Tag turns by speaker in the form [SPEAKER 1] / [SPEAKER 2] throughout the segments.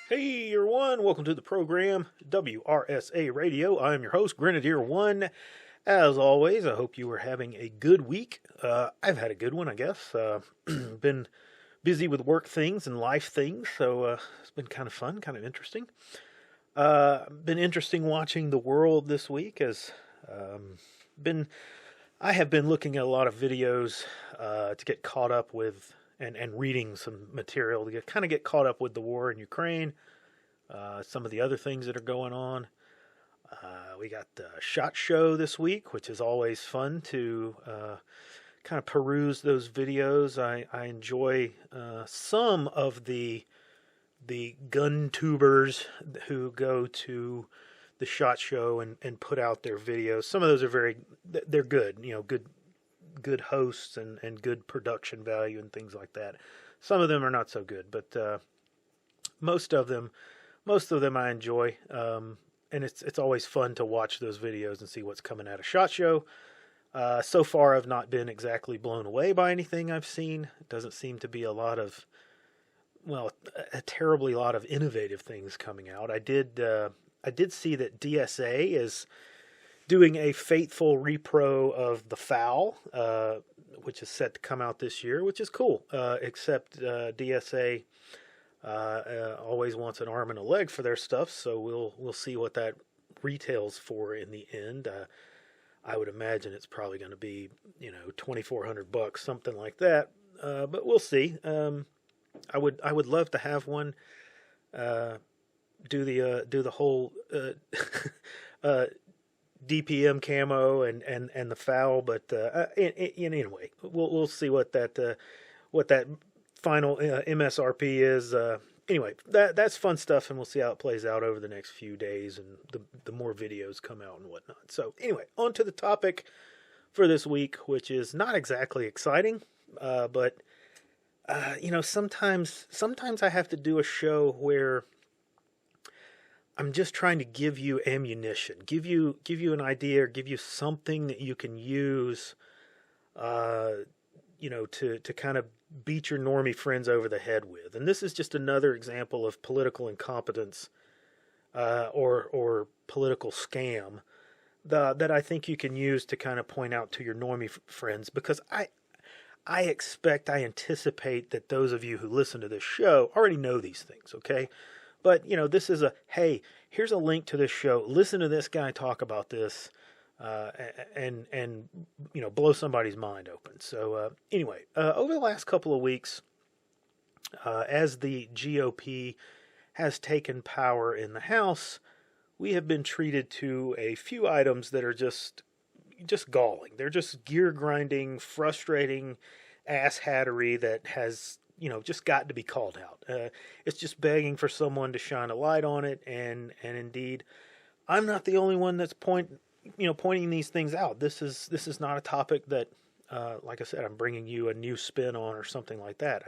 [SPEAKER 1] Hey everyone, welcome to the program WRSA Radio. I am your host, Grenadier One. As always, I hope you are having a good week. I've had a good one, I guess. Been busy with work things and life things, so it's been kind of fun, kind of interesting. Been interesting watching the world this week as been I have been looking at a lot of videos to get caught up with and reading some material to get caught up with the war in Ukraine, some of the other things that are going on. We got the SHOT Show this week, which is always fun to kind of peruse those videos. I enjoy some of the gun tubers who go to the SHOT Show and put out their videos. Some of those are they're good, good hosts and good production value and things like that. Some of them are not so good, but most of them I enjoy. And it's always fun to watch those videos and see what's coming out of SHOT Show. So far, I've not been exactly blown away by anything I've seen. It doesn't seem to be a terribly lot of innovative things coming out. I did see that DSA is doing a faithful repro of The Foul, which is set to come out this year, which is cool. Except DSA always wants an arm and a leg for their stuff, so we'll see what that retails for in the end. I would imagine it's probably going to be $2,400, something like that. But we'll see. I would love to have one. Do the whole DPM camo and the foul, but anyway, we'll see what that final MSRP is. Anyway, that's fun stuff, and we'll see how it plays out over the next few days, and the more videos come out and whatnot. So anyway, on to the topic for this week, which is not exactly exciting, but sometimes I have to do a show where I'm just trying to give you ammunition, give you an idea, or give you something that you can use, to kind of beat your normie friends over the head with. And this is just another example of political incompetence, or political scam that I think you can use to kind of point out to your normie friends, because I anticipate that those of you who listen to this show already know these things, okay? But, this is hey, here's a link to this show. Listen to this guy talk about this, and blow somebody's mind open. So anyway, over the last couple of weeks, as the GOP has taken power in the House, we have been treated to a few items that are just galling. They're just gear grinding, frustrating asshattery that has just got to be called out. It's just begging for someone to shine a light on it, and indeed, I'm not the only one that's pointing these things out. This is not a topic that, like I said, I'm bringing you a new spin on or something like that.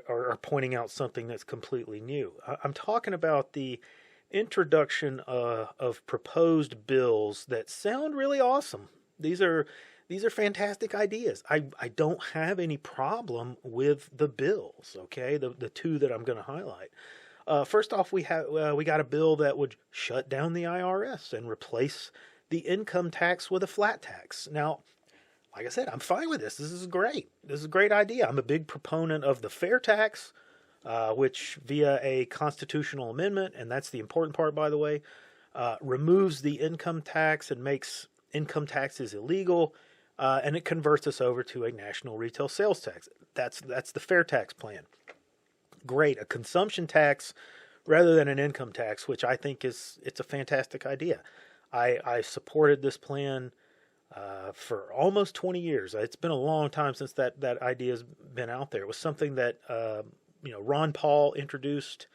[SPEAKER 1] Or pointing out something that's completely new. I'm talking about the introduction of proposed bills that sound really awesome. These are fantastic ideas. I don't have any problem with the bills, okay? The two that I'm going to highlight. First off, we got a bill that would shut down the IRS and replace the income tax with a flat tax. Now, like I said, I'm fine with this. This is great. This is a great idea. I'm a big proponent of the fair tax, which via a constitutional amendment, and that's the important part, by the way, removes the income tax and makes income taxes illegal. And it converts us over to a national retail sales tax. That's the fair tax plan. Great, a consumption tax rather than an income tax, which I think it's a fantastic idea. I supported this plan for almost 20 years. It's been a long time since that idea has been out there. It was something that Ron Paul introduced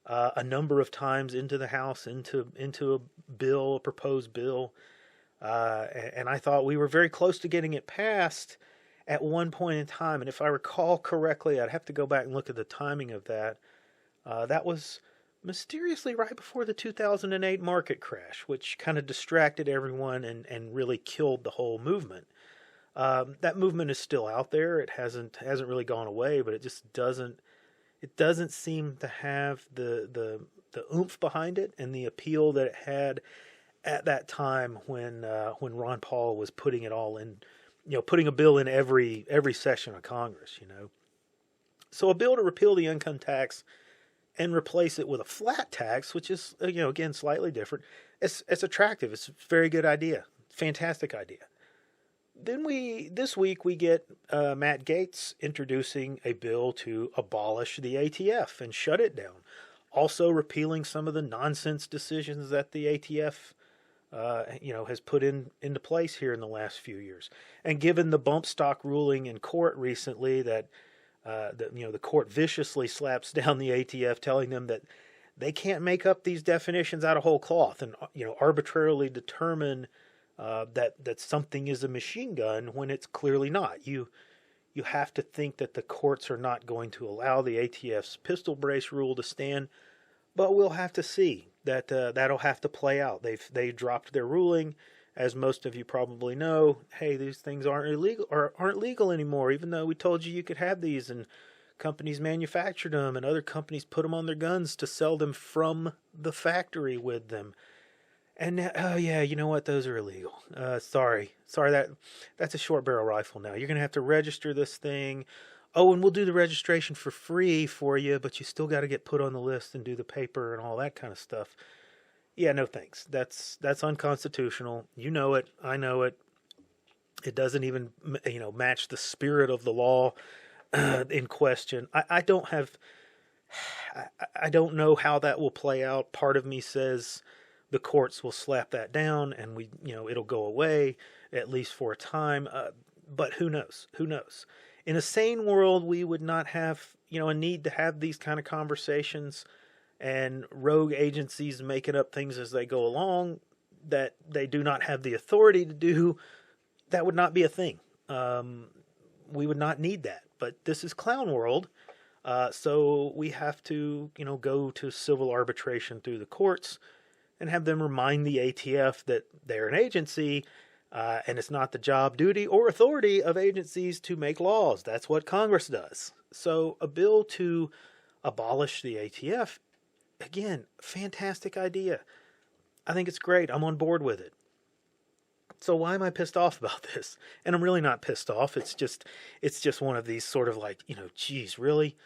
[SPEAKER 1] a number of times into the House, into a proposed bill. And I thought we were very close to getting it passed at one point in time. And if I recall correctly, I'd have to go back and look at the timing of that. That was mysteriously right before the 2008 market crash, which kind of distracted everyone and really killed the whole movement. That movement is still out there. It hasn't really gone away, but it just doesn't It doesn't seem to have the oomph behind it and the appeal that it had at that time when Ron Paul was putting it all in, putting a bill in every session of Congress. So a bill to repeal the income tax and replace it with a flat tax, which is again slightly different. It's attractive. It's a very good idea. Fantastic idea. Then this week we get Matt Gaetz introducing a bill to abolish the ATF and shut it down. Also repealing some of the nonsense decisions that the ATF has put into place here in the last few years. And given the bump stock ruling in court recently that the court viciously slaps down the ATF, telling them that they can't make up these definitions out of whole cloth and arbitrarily determine that something is a machine gun when it's clearly not. You have to think that the courts are not going to allow the ATF's pistol brace rule to stand, but we'll have to see. That'll have to play out. They dropped their ruling, as most of you probably know. Hey, these things aren't legal anymore, even though we told you could have these, and companies manufactured them, and other companies put them on their guns to sell them from the factory with them. And oh yeah, you know what? Those are illegal. Sorry. That's a short barrel rifle now. You're gonna have to register this thing. Oh, and we'll do the registration for free for you, but you still got to get put on the list and do the paper and all that kind of stuff. Yeah, no thanks. That's unconstitutional. You know it. I know it. It doesn't even match the spirit of the law in question. I don't know how that will play out. Part of me says the courts will slap that down and it'll go away, at least for a time. But who knows? Who knows? In a sane world, we would not have, a need to have these kind of conversations and rogue agencies making up things as they go along that they do not have the authority to do. That would not be a thing. We would not need that. But this is clown world. So we have to, go to civil arbitration through the courts and have them remind the ATF that they're an agency. And it's not the job, duty, or authority of agencies to make laws. That's what Congress does. So a bill to abolish the ATF, again, fantastic idea. I think it's great. I'm on board with it. So why am I pissed off about this? And I'm really not pissed off. It's just one of these sort of like, geez, really?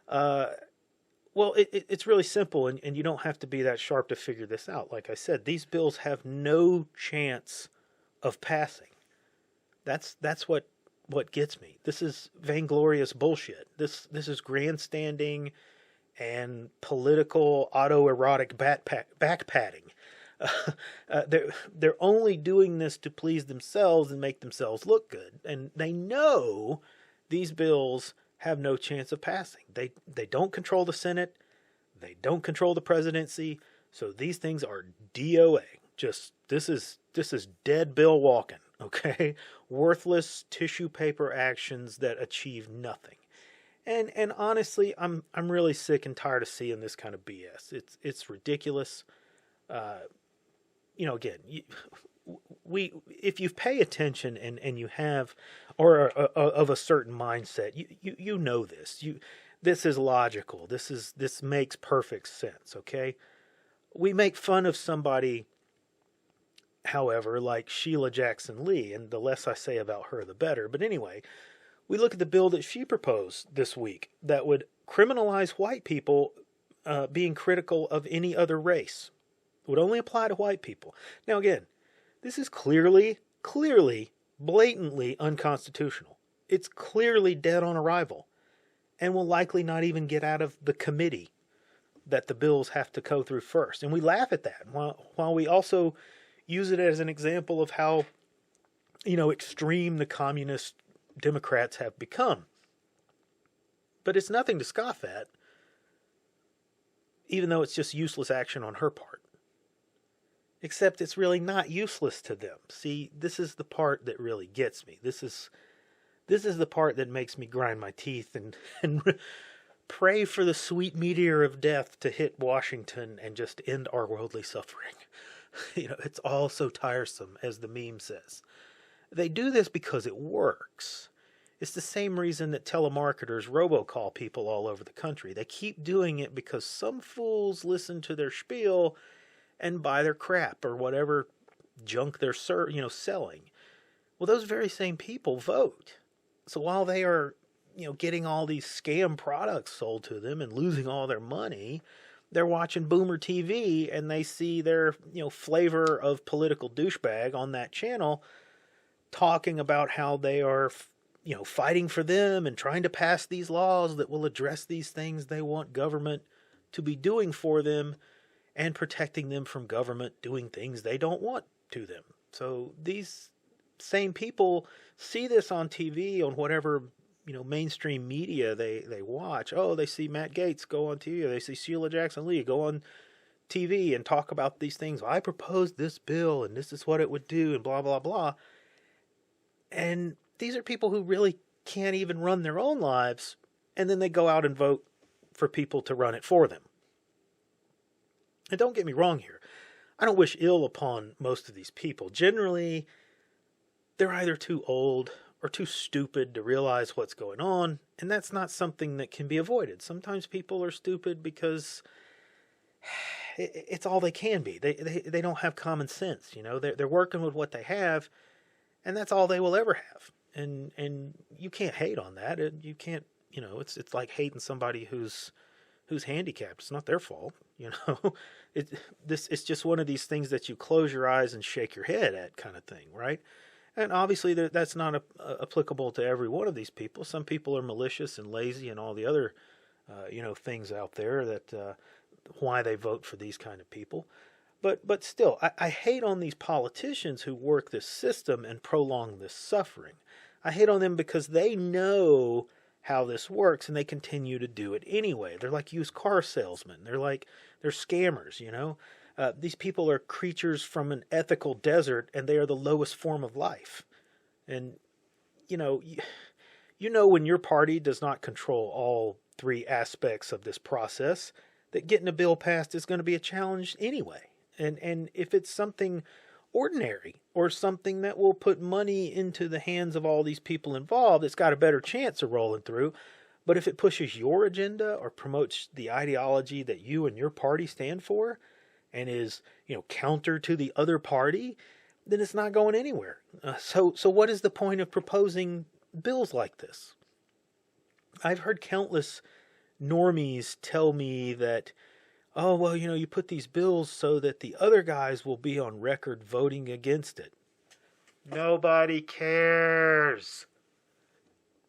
[SPEAKER 1] Well, it's really simple, and you don't have to be that sharp to figure this out. Like I said, these bills have no chance of passing. That's what gets me. This is vainglorious bullshit. This is grandstanding and political autoerotic back patting. They're only doing this to please themselves and make themselves look good, and they know these bills have no chance of passing. They don't control the Senate, they don't control the presidency, so these things are DOA. Just this is dead bill walking, okay? Worthless tissue paper actions that achieve nothing. And honestly, I'm really sick and tired of seeing this kind of BS. It's ridiculous. Again, if you pay attention and you have or of a certain mindset, you know this. This is logical. This makes perfect sense, okay? We make fun of somebody, however, like Sheila Jackson Lee, and the less I say about her, the better. But anyway, we look at the bill that she proposed this week that would criminalize white people being critical of any other race. It would only apply to white people. Now again, this is clearly, blatantly unconstitutional. It's clearly dead on arrival and will likely not even get out of the committee that the bills have to go through first. And we laugh at that while we also use it as an example of how, extreme the communist Democrats have become. But it's nothing to scoff at, even though it's just useless action on her part. Except it's really not useless to them. See, this is the part that really gets me. This is the part that makes me grind my teeth and pray for the sweet meteor of death to hit Washington and just end our worldly suffering. It's all so tiresome, as the meme says. They do this because it works. It's the same reason that telemarketers robocall people all over the country. They keep doing it because some fools listen to their spiel and buy their crap or whatever junk they're selling. Well, those very same people vote. So while they are getting all these scam products sold to them and losing all their money, they're watching Boomer TV and they see their flavor of political douchebag on that channel talking about how they are fighting for them and trying to pass these laws that will address these things they want government to be doing for them and protecting them from government doing things they don't want to them. So these same people see this on TV, on whatever mainstream media they watch. Oh, they see Matt Gaetz go on TV, or they see Sheila Jackson Lee go on TV and talk about these things. I proposed this bill and this is what it would do and blah blah blah. And these are people who really can't even run their own lives, and then they go out and vote for people to run it for them. And don't get me wrong here. I don't wish ill upon most of these people. Generally, they're either too old or too stupid to realize what's going on, and that's not something that can be avoided. Sometimes people are stupid because it's all they can be. They don't have common sense. They're working with what they have, and that's all they will ever have. And you can't hate on that. You can't. It's like hating somebody who's handicapped. It's not their fault. It's just one of these things that you close your eyes and shake your head at, kind of thing, right? And obviously that's not applicable to every one of these people. Some people are malicious and lazy and all the other, things out there that why they vote for these kind of people. But still, I hate on these politicians who work this system and prolong this suffering. I hate on them because they know how this works and they continue to do it anyway. They're like used car salesmen. They're scammers, These people are creatures from an ethical desert, and they are the lowest form of life. And, when your party does not control all three aspects of this process, that getting a bill passed is going to be a challenge anyway. And if it's something ordinary or something that will put money into the hands of all these people involved, it's got a better chance of rolling through. But if it pushes your agenda or promotes the ideology that you and your party stand for, and is, counter to the other party, then it's not going anywhere. So what is the point of proposing bills like this? I've heard countless normies tell me that, oh, well, you put these bills so that the other guys will be on record voting against it. Nobody cares.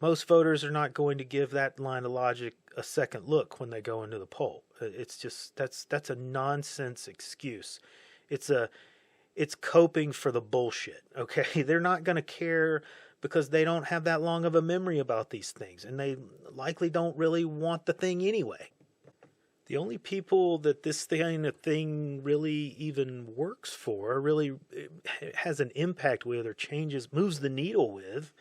[SPEAKER 1] Most voters are not going to give that line of logic a second look when they go into the poll. It's just, that's a nonsense excuse. It's coping for the bullshit, okay? They're not going to care because they don't have that long of a memory about these things, and they likely don't really want the thing anyway. The only people that this kind of thing really even works for, really has an impact with or moves the needle with,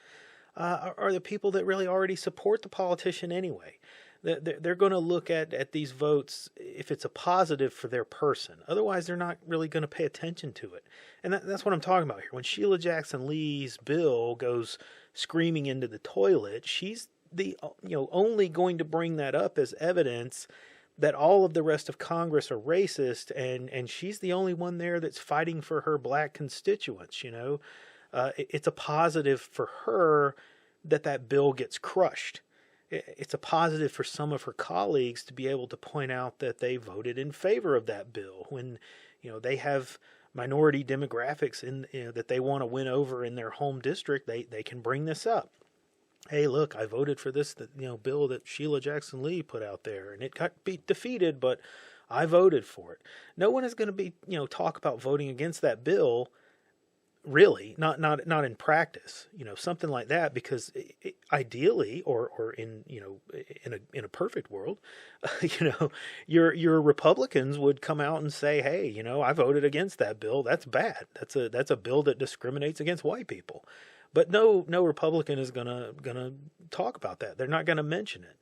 [SPEAKER 1] are the people that really already support the politician anyway. They're going to look at these votes if it's a positive for their person. Otherwise, they're not really going to pay attention to it. And that's what I'm talking about here. When Sheila Jackson Lee's bill goes screaming into the toilet, she's the only going to bring that up as evidence that all of the rest of Congress are racist, and she's the only one there that's fighting for her black constituents. It's a positive for her that bill gets crushed. It's a positive for some of her colleagues to be able to point out that they voted in favor of that bill when, they have minority demographics that they want to win over in their home district. They can bring this up. Hey, look, I voted for this bill that Sheila Jackson Lee put out there, and it got defeated, but I voted for it. No one is going to be talk about voting against that bill. Really, not in practice, something like that, because ideally, or in a perfect world, your Republicans would come out and say, hey, I voted against that bill. That's bad. That's a bill that discriminates against white people. But no Republican is gonna talk about that. They're not gonna mention it.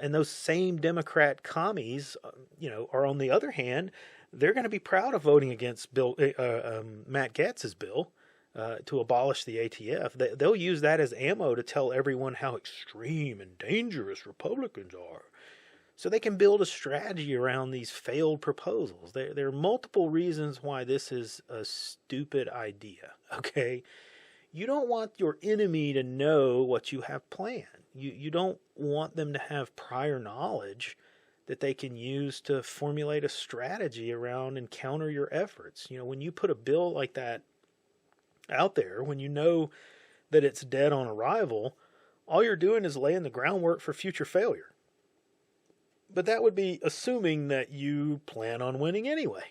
[SPEAKER 1] And those same Democrat commies, are on the other hand, they're going to be proud of voting against Matt Gaetz's bill, to abolish the ATF, they'll use that as ammo to tell everyone how extreme and dangerous Republicans are. So they can build a strategy around these failed proposals. There are multiple reasons why this is a stupid idea, okay? You don't want your enemy to know what you have planned. You don't want them to have prior knowledge that they can use to formulate a strategy around and counter your efforts. You know, when you put a bill like that out there, when you know that it's dead on arrival, all you're doing is laying the groundwork for future failure. But that would be assuming that you plan on winning anyway.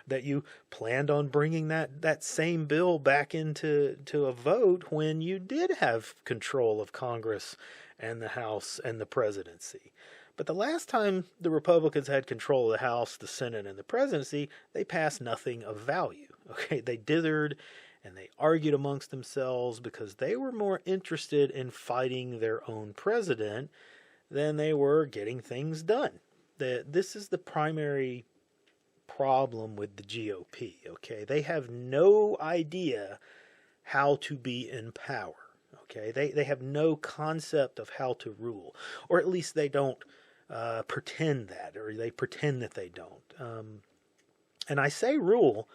[SPEAKER 1] That you planned on bringing that same bill back into a vote when you did have control of Congress and the House and the presidency. But the last time the Republicans had control of the House, the Senate, and the presidency, they passed nothing of value. Okay, they dithered and they argued amongst themselves because they were more interested in fighting their own president than they were getting things done. This is the primary problem with the GOP, okay? They have no idea how to be in power, okay? They have no concept of how to rule, or at least they don't pretend that, or they pretend that they don't. And I say rule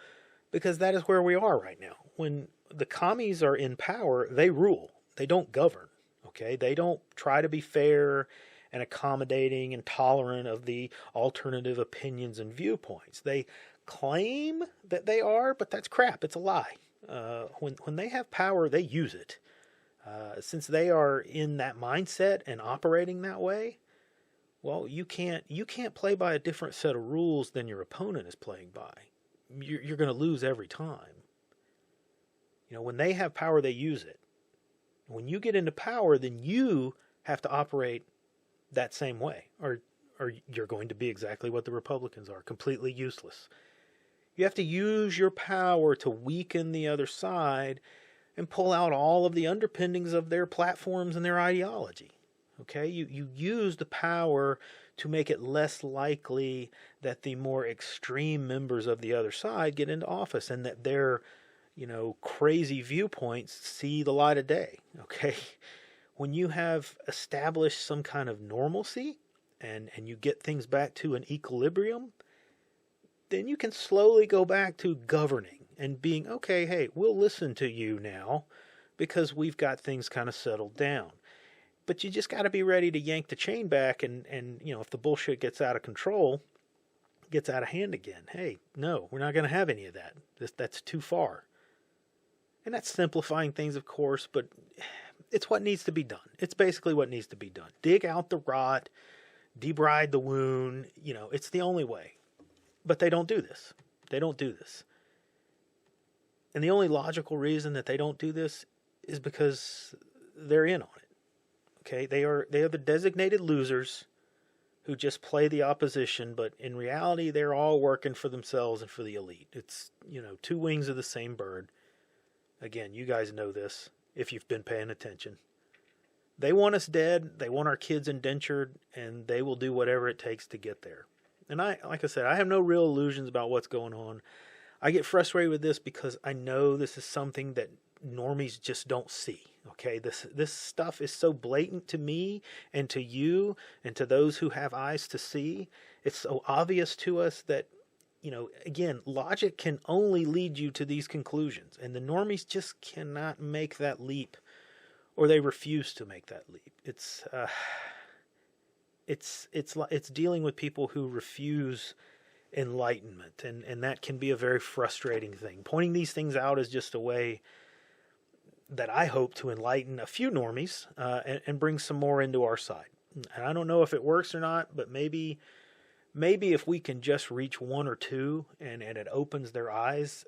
[SPEAKER 1] because that is where we are right now. When the commies are in power, they rule. They don't govern. Okay, they don't try to be fair and accommodating and tolerant of the alternative opinions and viewpoints. They claim that they are, but that's crap. It's a lie. When they have power, they use it. Since they are in that mindset and operating that way, well, you can't play by a different set of rules than your opponent is playing by. You're going to lose every time. You know, when they have power, they use it. When you get into power, then you have to operate that same way, or you're going to be exactly what the Republicans are, completely useless. You have to use your power to weaken the other side and pull out all of the underpinnings of their platforms and their ideology. Okay, you use the power to make it less likely that the more extreme members of the other side get into office and that their crazy viewpoints see the light of day, okay? When you have established some kind of normalcy and you get things back to an equilibrium, then you can slowly go back to governing and being, okay, hey, we'll listen to you now because we've got things kind of settled down. But you just got to be ready to yank the chain back and if the bullshit gets out of control, gets out of hand again, hey, no, we're not going to have any of that. That's too far. And that's simplifying things, of course, but it's what needs to be done. It's basically what needs to be done. Dig out the rot, debride the wound, it's the only way. But they don't do this. They don't do this. And the only logical reason that they don't do this is because they're in on it. Okay, they are the designated losers who just play the opposition, but in reality they're all working for themselves and for the elite. It's, two wings of the same bird. Again, you guys know this if you've been paying attention. They want us dead, they want our kids indentured, and they will do whatever it takes to get there. And like I said, I have no real illusions about what's going on. I get frustrated with this because I know this is something that normies just don't see. Okay, this stuff is so blatant to me and to you and to those who have eyes to see. It's so obvious to us that, again, logic can only lead you to these conclusions, and the normies just cannot make that leap, or they refuse to make that leap. It's dealing with people who refuse enlightenment, and that can be a very frustrating thing. Pointing these things out is just a way that I hope to enlighten a few normies and bring some more into our side. And I don't know if it works or not, but maybe if we can just reach one or two and it opens their eyes,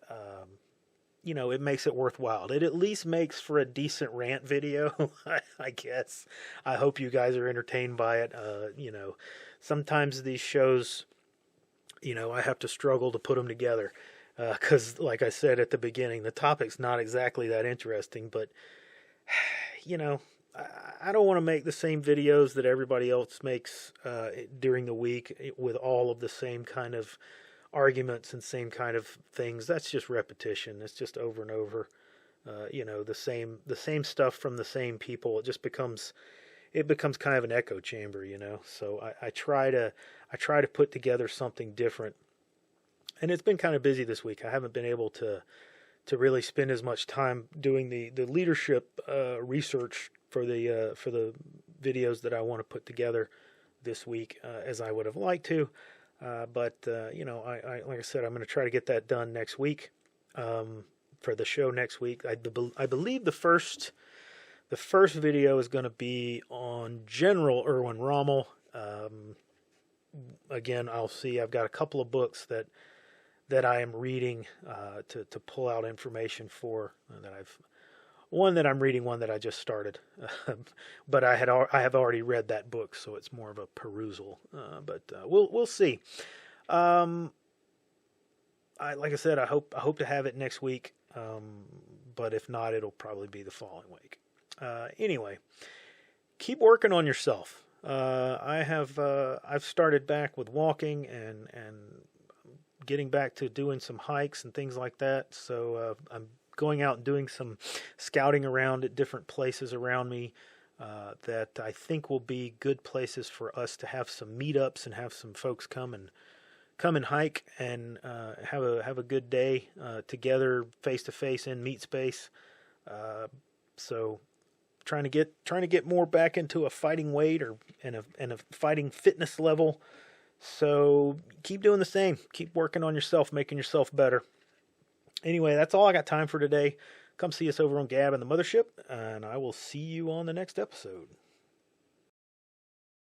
[SPEAKER 1] it makes it worthwhile. It at least makes for a decent rant video, I guess. I hope you guys are entertained by it. Sometimes these shows, I have to struggle to put them together. Because, like I said at the beginning, the topic's not exactly that interesting, but, I don't want to make the same videos that everybody else makes during the week with all of the same kind of arguments and same kind of things. That's just repetition. It's just over and over. The same stuff from the same people. It becomes kind of an echo chamber. So I try to put together something different. And it's been kind of busy this week. I haven't been able to really spend as much time doing the leadership research for the videos that I want to put together this week as I would have liked to. But I like I said, I'm going to try to get that done next week for the show next week. I believe the first video is going to be on General Erwin Rommel. Again, I'll see. I've got a couple of books that I am reading to pull out information for one that I'm reading, one that I just started, but I have already read that book, so it's more of a perusal. But we'll see. Like I said, I hope to have it next week, but if not, it'll probably be the following week. Anyway, keep working on yourself. I've started back with walking and getting back to doing some hikes and things like that. So I'm going out and doing some scouting around at different places around me that I think will be good places for us to have some meetups and have some folks come and hike and have a good day together, face to face in meet space. So trying to get more back into a fighting weight and a fighting fitness level. So keep doing the same. Keep working on yourself, making yourself better. Anyway, that's all I got time for today. Come see us over on Gab and the Mothership, and I will see you on the next episode.